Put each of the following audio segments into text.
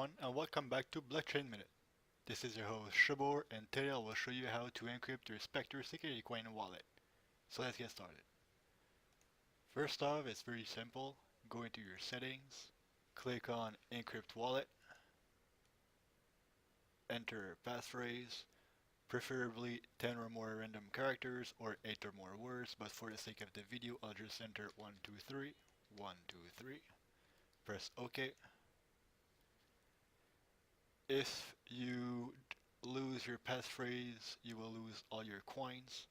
everyone, and welcome back to Blockchain Minute. This is your host Shabor, and today I will show you how to encrypt your Spectre security coin wallet. So let's get started. First off, it's very simple. Go into your settings, click on Encrypt Wallet, enter passphrase, preferably 10 or more random characters or 8 or more words, but for the sake of the video, I'll just enter 123, 123, press OK. If you lose your passphrase, you will lose all your coins.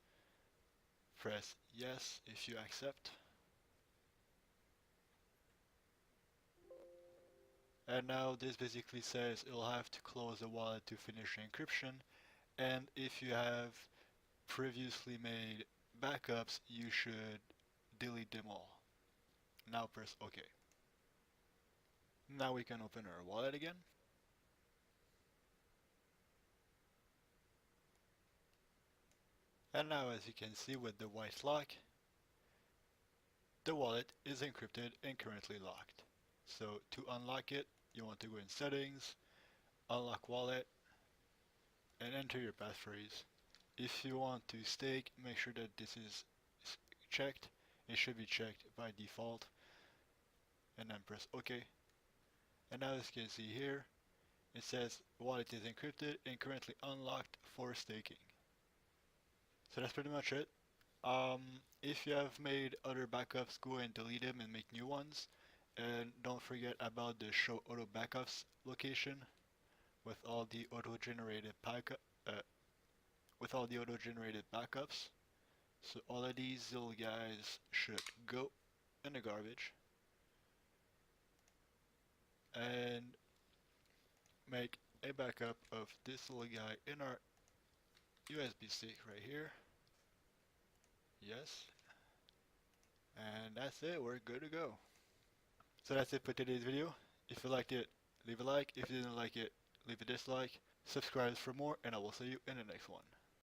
Press yes if you accept. And now this basically says you'll have to close the wallet to finish encryption, and if you have previously made backups, you should delete them all. Now press OK. Now we can open our wallet again. And now, as you can see with the white lock, the wallet is encrypted and currently locked. So to unlock it, you want to go in settings, unlock wallet, and enter your passphrase. If you want to stake, make sure that this is checked. It should be checked by default, and then press OK. And now, as you can see here, it says wallet is encrypted and currently unlocked for staking. So that's pretty much it. If you have made other backups, go and delete them and make new ones. And don't forget about the show auto backups location with all the auto-generated backups. So all of these little guys should go in the garbage. And make a backup of this little guy in our USB stick right here. Yes. And that's it, we're good to go. So that's it for today's video. If you liked it, leave a like. If you didn't like it, leave a dislike. Subscribe for more, and I will see you in the next one.